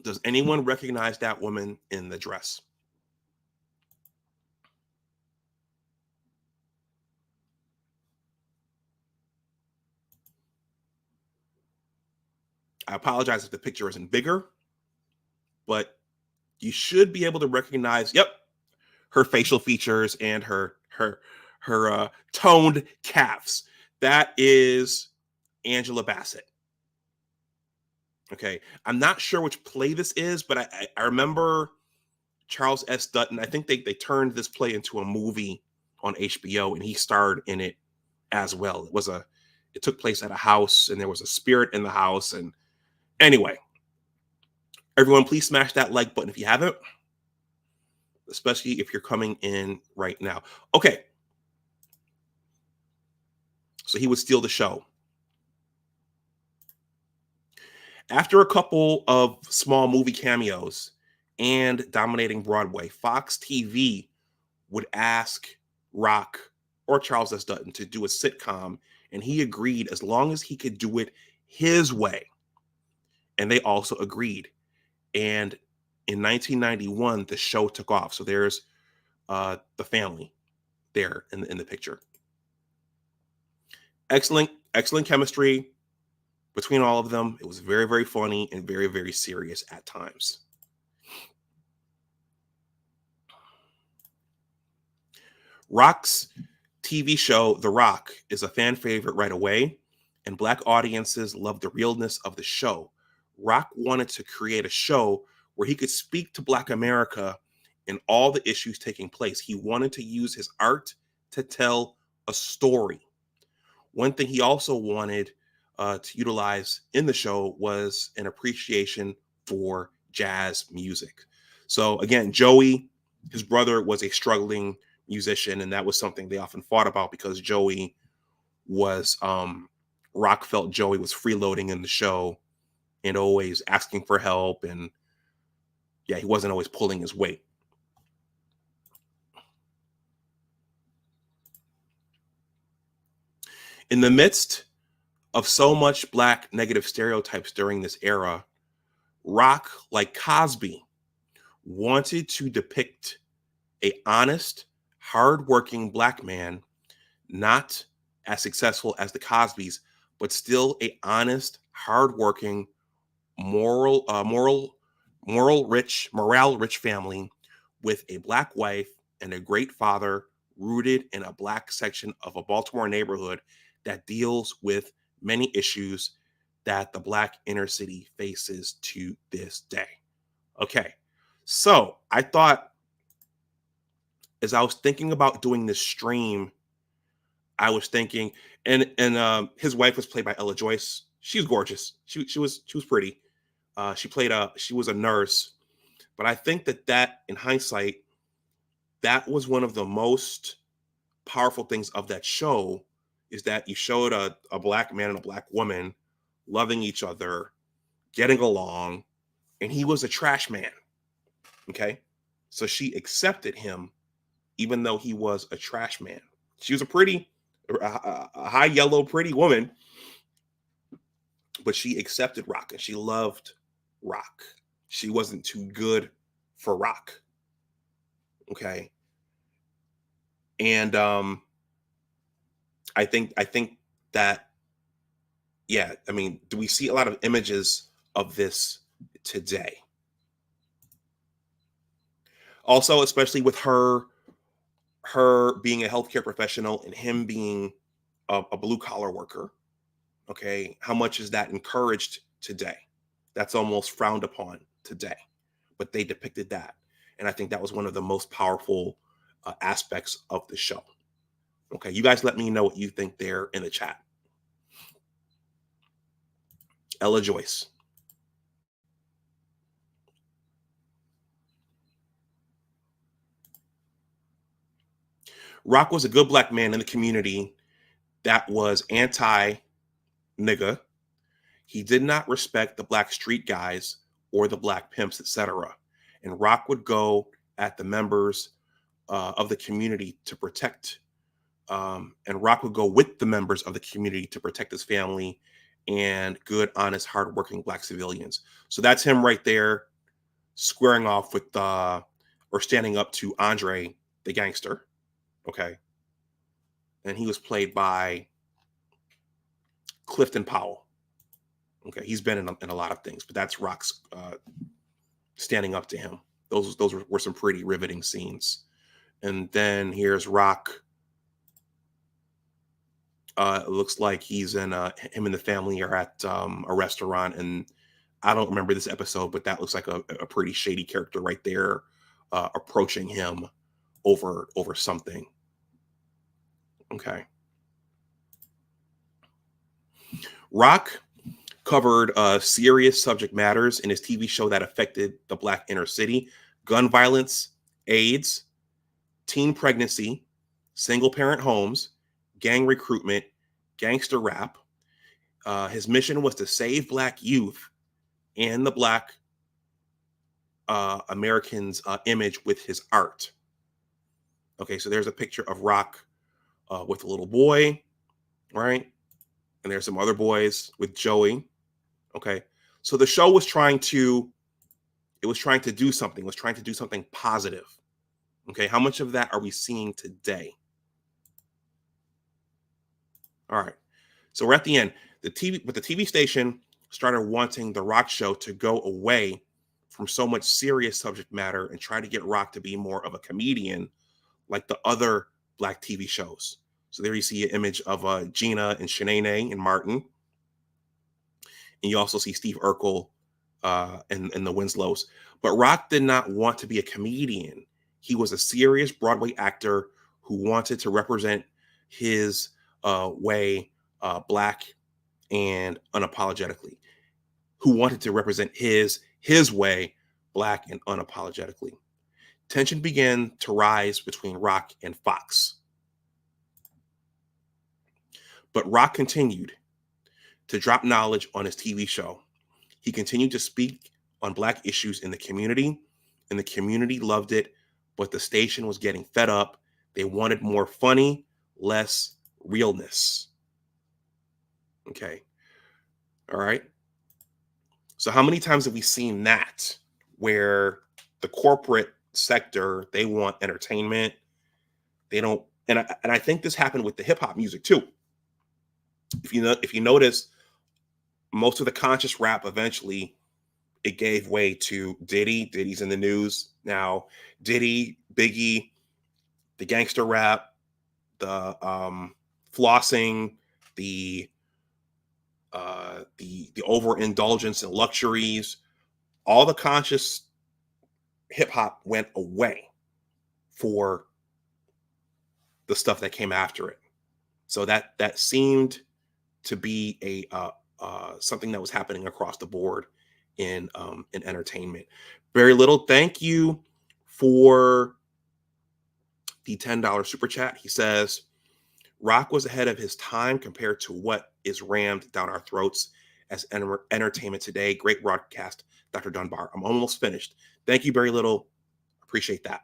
Speaker 2: Does anyone recognize that woman in the dress? I apologize if the picture isn't bigger, but you should be able to recognize, yep, her facial features and her her toned calves. That is Angela Bassett. Okay, I'm not sure which play this is, but I remember Charles S. Dutton. I think they turned this play into a movie on HBO, and he starred in it as well. It took place at a house, and there was a spirit in the house. And anyway, everyone, please smash that like button if you haven't, especially if you're coming in right now. Okay, so he would steal the show. After a couple of small movie cameos and dominating Broadway, Fox TV would ask Rock or Charles S. Dutton to do a sitcom, and he agreed as long as he could do it his way. And they also agreed. And in 1991, the show took off. So there's the family there in the picture. Excellent chemistry between all of them. It was very, very funny and very, very serious at times. Rock's TV show, The Rock, is a fan favorite right away, and Black audiences love the realness of the show. Rock wanted to create a show where he could speak to Black America and all the issues taking place. He wanted to use his art to tell a story. One thing he also wanted to utilize in the show was an appreciation for jazz music. So again, Joey, his brother, was a struggling musician, and that was something they often fought about because Joey was Rock felt Joey was freeloading in the show and always asking for help, and yeah, he wasn't always pulling his weight. In the midst of so much Black negative stereotypes during this era, Rock, like Cosby, wanted to depict an honest, hardworking Black man, not as successful as the Cosbys, but still a honest, hardworking, morale rich family with a Black wife and a great father, rooted in a Black section of a Baltimore neighborhood that deals with many issues that the Black inner city faces to this day. Okay, so I thought, as I was thinking about doing this stream, I was thinking, and his wife was played by Ella Joyce. She's gorgeous. She was pretty. She was a nurse, but I think that in hindsight, that was one of the most powerful things of that show, is that you showed a Black man and a Black woman loving each other, getting along, and he was a trash man. Okay, so she accepted him even though he was a trash man. She was a high yellow pretty woman, but she accepted Rock and she loved Rock. She wasn't too good for Rock. Okay. And I think that, yeah, I mean, do we see a lot of images of this today? Also, especially with her being a healthcare professional and him being a blue collar worker. Okay, how much is that encouraged today? That's almost frowned upon today, but they depicted that, and I think that was one of the most powerful aspects of the show. Okay, you guys let me know what you think there in the chat. Ella Joyce. Rock was a good Black man in the community that was anti-nigga. He did not respect the Black street guys or the Black pimps, etc. And Rock would go at the members of the community to protect, and Rock would go with the members of the community to protect his family and good, honest, hardworking Black civilians. So that's him right there, squaring off with or standing up to Andre the gangster. Okay. And he was played by Clifton Powell. Okay. He's been in a lot of things, but that's Rock's standing up to him. Those were some pretty riveting scenes. And then here's Rock It looks like he's in him and the family are at a restaurant, and I don't remember this episode, but that looks like a pretty shady character right there, approaching him over something. Okay. Rock covered serious subject matters in his TV show that affected the Black inner city: gun violence, AIDS, teen pregnancy, single parent homes, gang recruitment, gangster rap. His mission was to save Black youth and the Black Americans' image with his art. Okay, so there's a picture of Rock with a little boy, right? And there's some other boys with Joey. Okay, so the show was trying to do something. It was trying to do something positive. Okay, how much of that are we seeing today? All right, so we're at the end. The TV station started wanting the Rock show to go away from so much serious subject matter and try to get Rock to be more of a comedian like the other Black TV shows. So there you see an image of Gina and Shanae and Martin. And you also see Steve Urkel and the Winslows. But Rock did not want to be a comedian. He was a serious Broadway actor who wanted to represent his way, Black and unapologetically, who wanted to represent his way, Black and unapologetically. Tension began to rise between Rock and Fox. But Rock continued to drop knowledge on his TV show. He continued to speak on Black issues in the community, and the community loved it, but the station was getting fed up. They wanted more funny, less realness. Okay. All right. So how many times have we seen that, where the corporate sector, they want entertainment, they don't, and I think this happened with the hip hop music too. If you notice, most of the conscious rap, eventually it gave way to Diddy. Diddy's in the news now. Diddy, Biggie, the gangster rap, the flossing, the overindulgence and luxuries. All the conscious hip hop went away for the stuff that came after it. So that seemed to be a something that was happening across the board in entertainment. Very Little, thank you for the $10 super chat. He says, Rock was ahead of his time compared to what is rammed down our throats as entertainment today. Great broadcast, Dr. Dunbar. I'm almost finished. Thank you, Very Little. Appreciate that.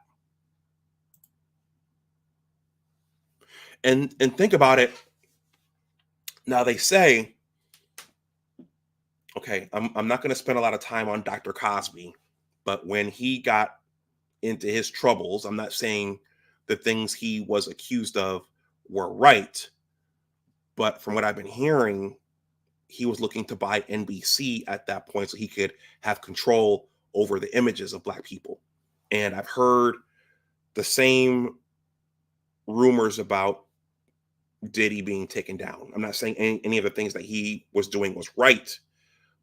Speaker 2: And think about it. Now they say, okay, I'm not going to spend a lot of time on Dr. Cosby, but when he got into his troubles, I'm not saying the things he was accused of were right, but from what I've been hearing, he was looking to buy NBC at that point so he could have control over the images of Black people. And I've heard the same rumors about Diddy being taken down. I'm not saying any of the things that he was doing was right,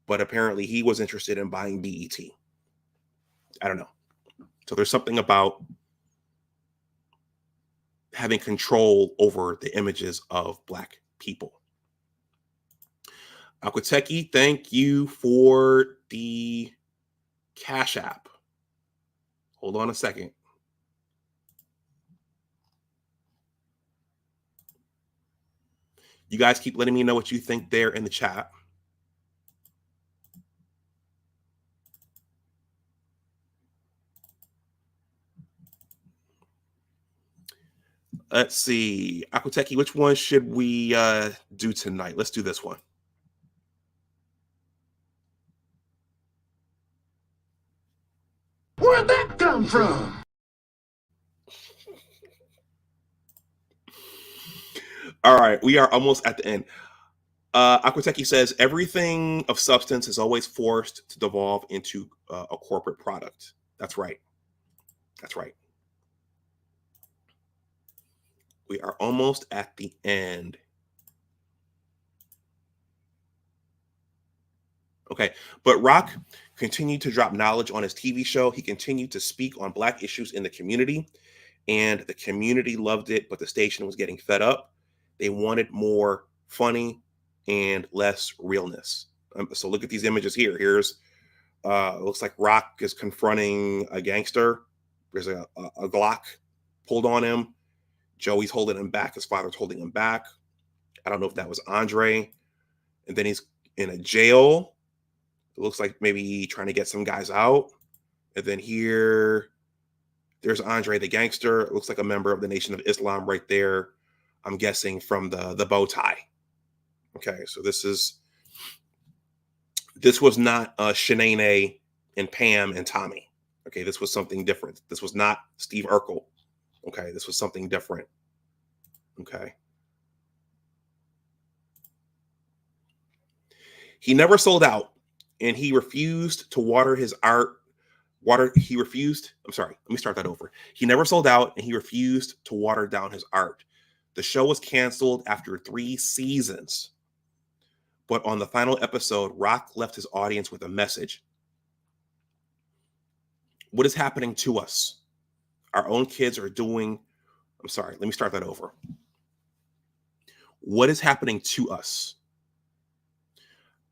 Speaker 2: but apparently he was interested in buying BET. I don't know. So there's something about having control over the images of Black people. Aquateki, thank you for the Cash App. Hold on a second. You guys keep letting me know what you think there in the chat. Let's see. Aquateki, which one should we do tonight? Let's do this one.
Speaker 3: Where'd that come from?
Speaker 2: All right, we are almost at the end. Aquateki says, everything of substance is always forced to devolve into a corporate product. That's right. That's right. We are almost at the end. Okay, but Rock continued to drop knowledge on his TV show. He continued to speak on Black issues in the community, and the community loved it, but the station was getting fed up. They wanted more funny and less realness. So look at these images here. Here's it looks like Rock is confronting a gangster. There's a Glock pulled on him. Joey's holding him back. His father's holding him back. I don't know if that was Andre. And then he's in a jail. It looks like maybe trying to get some guys out. And then here, there's Andre the gangster. It looks like a member of the Nation of Islam right there. I'm guessing from the bow tie. Okay, so this was not Shanae and Pam and Tommy. Okay, this was something different. This was not Steve Urkel. Okay, this was something different. Okay. He never sold out, and he refused to water his art. He refused. I'm sorry. Let me start that over. He never sold out, and he refused to water down his art. The show was canceled after 3 seasons. But on the final episode, Rock left his audience with a message. What is happening to us? Our own kids are doing. I'm sorry. Let me start that over. What is happening to us?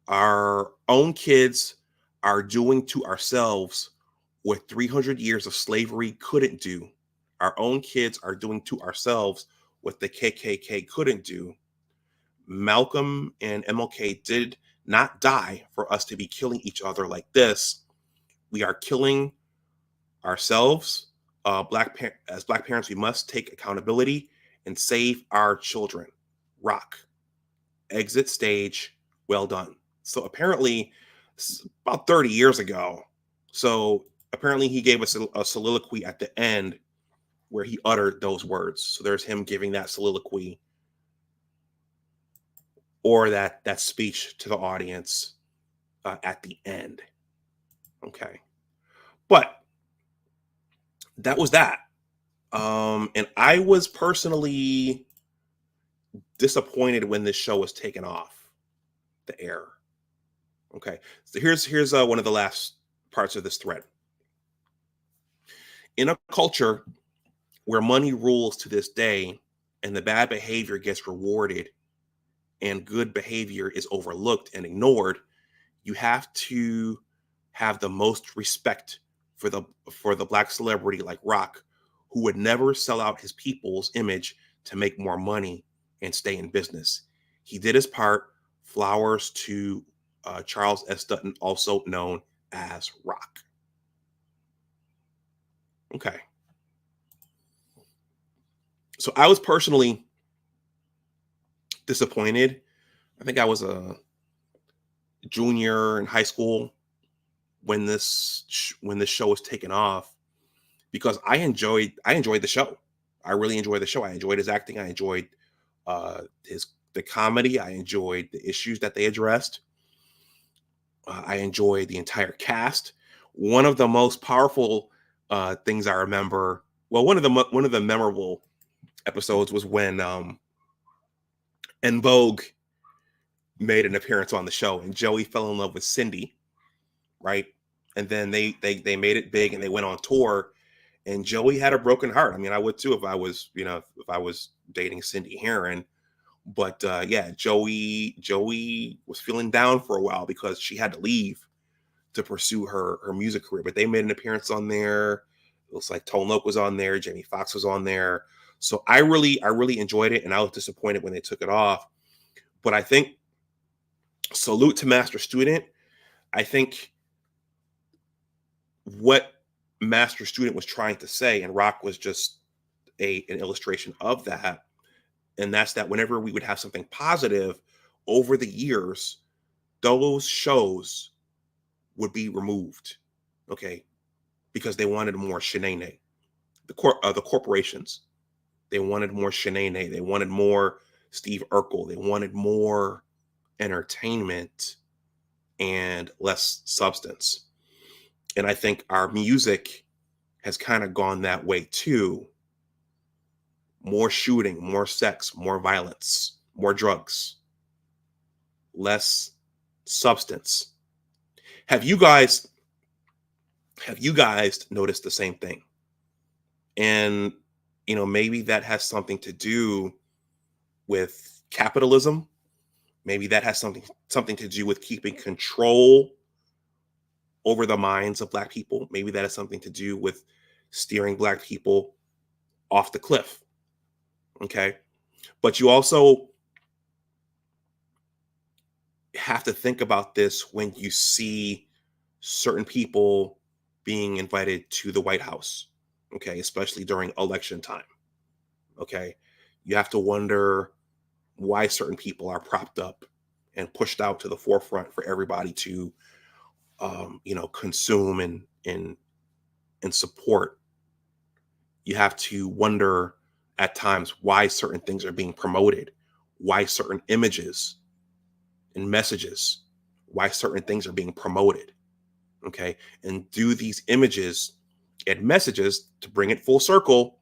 Speaker 2: Our own kids are doing to ourselves what 300 years of slavery couldn't do. Our own kids are doing to ourselves what the KKK couldn't do. Malcolm and MLK did not die for us to be killing each other like this. We are killing ourselves. As Black parents, we must take accountability and save our children. Rock. Exit stage. Well done. So apparently, about 30 years ago. So apparently he gave us a soliloquy at the end where he uttered those words. So there's him giving that soliloquy or that speech to the audience at the end. Okay. But that was that. And I was personally disappointed when this show was taken off the air. Okay. So here's one of the last parts of this thread. In a culture where money rules to this day and the bad behavior gets rewarded and good behavior is overlooked and ignored, you have to have the most respect for the Black celebrity like Rock, who would never sell out his people's image to make more money and stay in business. He did his part. Flowers to Charles S. Dutton, also known as Rock. Okay. So I was personally disappointed. I think I was a junior in high school when this show was taken off, because I enjoyed the show. I really enjoyed the show. I enjoyed his acting. I enjoyed the comedy. I enjoyed the issues that they addressed. I enjoyed the entire cast. One of the most powerful things I remember, well, one of the memorable episodes was when En Vogue made an appearance on the show, and Joey fell in love with Cindy, right? And then they made it big and they went on tour, and Joey had a broken heart. I mean, I would too if I was dating Cindy Herron. But yeah, Joey was feeling down for a while because she had to leave to pursue her music career. But they made an appearance on there. It looks like Tone Loc was on there. Jamie Foxx was on there. So I really enjoyed it, and I was disappointed when they took it off. But I think, salute to Master Student. I think what Master Student was trying to say, and Rock was just an illustration of that, and that's that whenever we would have something positive over the years, those shows would be removed, okay, because they wanted more shenanigans. The corporations, they wanted more shenanigans. They wanted more Steve Urkel. They wanted more entertainment and less substance. And I think our music has kind of gone that way too. More shooting, more sex, more violence, more drugs, less substance. Have you guys noticed the same thing? And maybe that has something to do with capitalism. Maybe that has something to do with keeping control over the minds of Black people. Maybe that has something to do with steering Black people off the cliff. Okay. But you also have to think about this when you see certain people being invited to the White House. Okay. Especially during election time. Okay. You have to wonder why certain people are propped up and pushed out to the forefront for everybody to consume and support. You have to wonder at times why certain things are being promoted, why certain images and messages, why certain things are being promoted. Okay. And do these images and messages, to bring it full circle,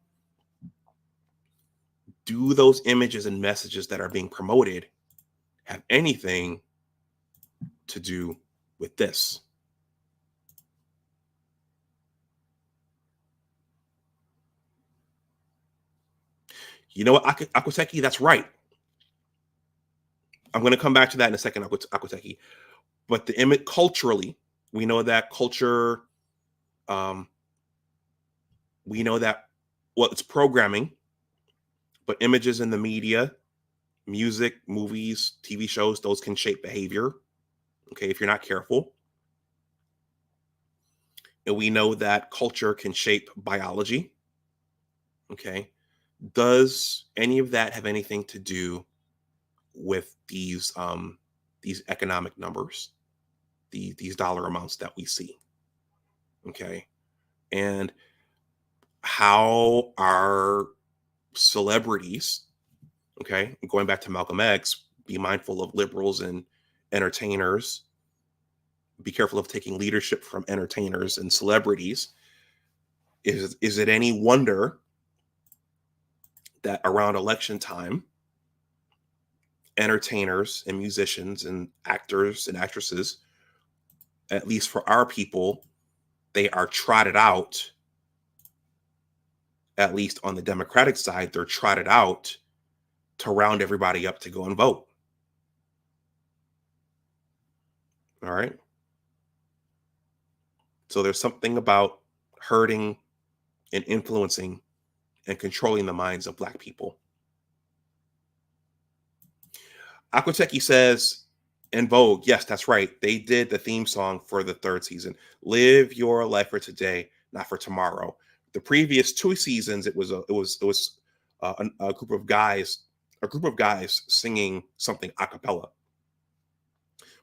Speaker 2: do those images and messages that are being promoted have anything to do with this? You know what, Akwateki, that's right. I'm going to come back to that in a second, Akwateki. But the image culturally, we know that culture, we know that, well, it's programming, but images in the media, music, movies, TV shows, those can shape behavior. Okay, if you're not careful. And we know that culture can shape biology. Okay. Does any of that have anything to do with these economic numbers, these dollar amounts that we see? Okay. And how are celebrities, okay, going back to Malcolm X, be mindful of liberals and entertainers, be careful of taking leadership from entertainers and celebrities. Is it any wonder that around election time, entertainers and musicians and actors and actresses, at least for our people, they are trotted out, at least on the Democratic side, they're trotted out to round everybody up to go and vote. All right. So there's something about hurting and influencing and controlling the minds of Black people. Akwateki says, in Vogue, yes, that's right. They did the theme song for the third season. Live your life for today, not for tomorrow. The previous 2 seasons, it was a group of guys singing something a cappella.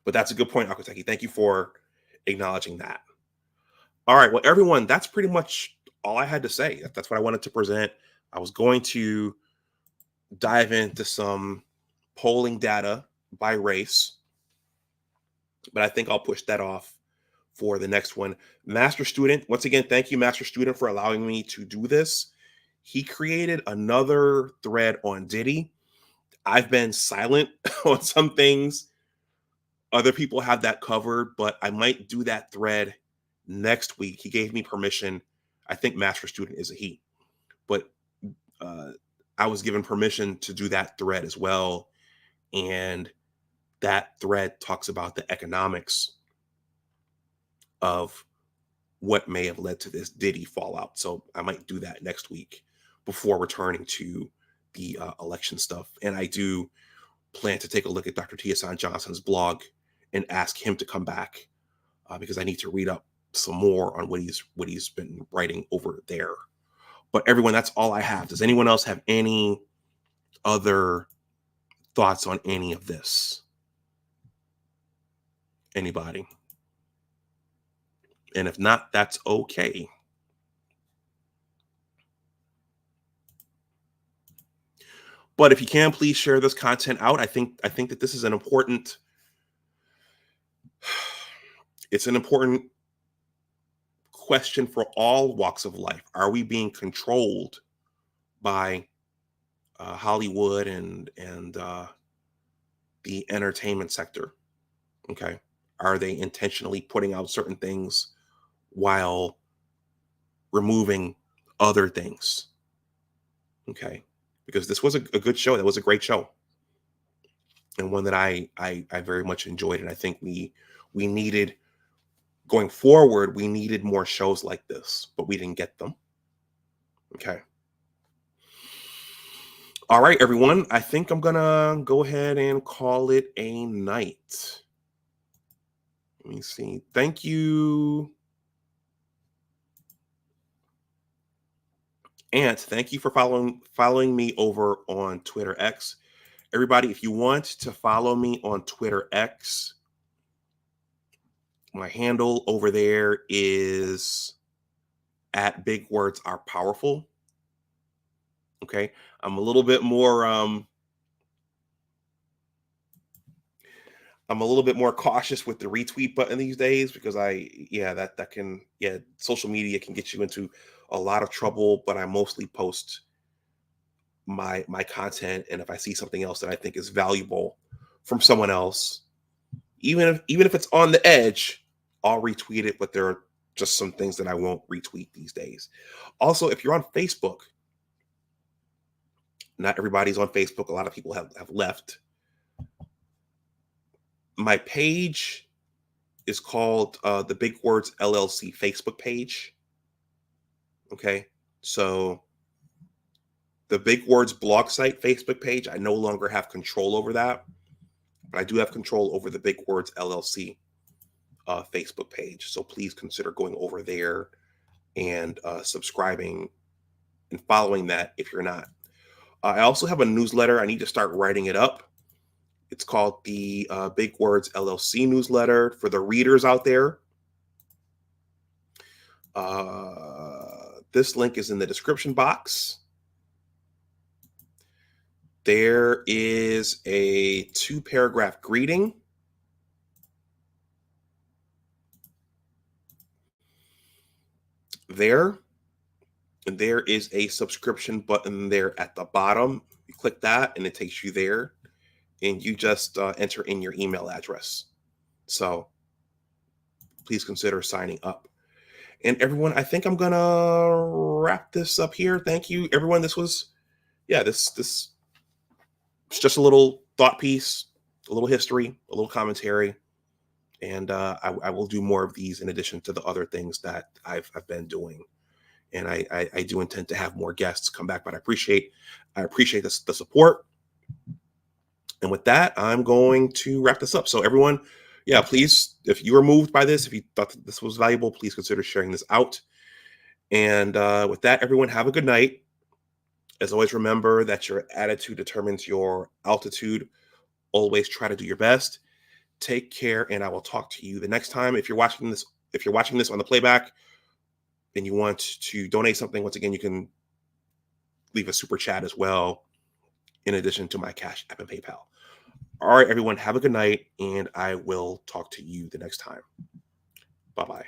Speaker 2: But that's a good point, Akwateki. Thank you for acknowledging that. All right, well, everyone, that's pretty much all I had to say. That's what I wanted to present. I was going to dive into some polling data by race, but I think I'll push that off for the next one. Master Student, once again, thank you, Master Student, for allowing me to do this. He created another thread on Diddy. I've been silent on some things. Other people have that covered, but I might do that thread next week. He gave me permission. I think Master Student is a he, but I was given permission to do that thread as well. And that thread talks about the economics of what may have led to this Diddy fallout. So I might do that next week before returning to the election stuff. And I do plan to take a look at Dr. Tiasan Johnson's blog and ask him to come back because I need to read up some more on what he's been writing over there. But everyone, that's all I have. Does anyone else have any other thoughts on any of this? Anybody? And if not, that's okay. But if you can, please share this content out. I think that this is an important question for all walks of life. Are we being controlled by Hollywood and the entertainment sector? Okay. are they intentionally putting out certain things while removing other things? Okay, because this was a good show. That was a great show, and one that I very much enjoyed. And I think we needed, going forward, we needed more shows like this, but we didn't get them. Okay. All right, everyone. I think I'm gonna go ahead and call it a night. Let me see. Thank you, Ant. Thank you for following me over on Twitter X. Everybody, if you want to follow me on Twitter X, my handle over there is at Big Words Are Powerful. Okay, I'm a little bit more cautious with the retweet button these days, because social media can get you into a lot of trouble, but I mostly post my content, and if I see something else that I think is valuable from someone else, even if it's on the edge, I'll retweet it, but there are just some things that I won't retweet these days. Also, if you're on Facebook, not everybody's on Facebook. A lot of people have left. My page is called the Big Words LLC Facebook page. Okay, so the Big Words blog site Facebook page, I no longer have control over that, but I do have control over the Big Words LLC Facebook page. So please consider going over there and subscribing and following that if you're not. I also have a newsletter. I need to start writing it up. It's called the Big Words LLC Newsletter for the readers out there. This link is in the description box. There is a 2-paragraph greeting. There. And there is a subscription button there at the bottom. You click that and it takes you there. And you just enter in your email address. So please consider signing up. And everyone, I think I'm going to wrap this up here. Thank you, everyone. This was, this it's just a little thought piece, a little history, a little commentary. And I will do more of these in addition to the other things that I've been doing. And I do intend to have more guests come back, but I appreciate the support. And with that, I'm going to wrap this up. So everyone, please, if you were moved by this, if you thought that this was valuable, please consider sharing this out. And with that, everyone, have a good night. As always, remember that your attitude determines your altitude. Always try to do your best. Take care, and I will talk to you the next time. If you're watching this on the playback and you want to donate something, once again, you can leave a super chat as well, in addition to my Cash App and PayPal. All right, everyone, have a good night, and I will talk to you the next time. Bye-bye.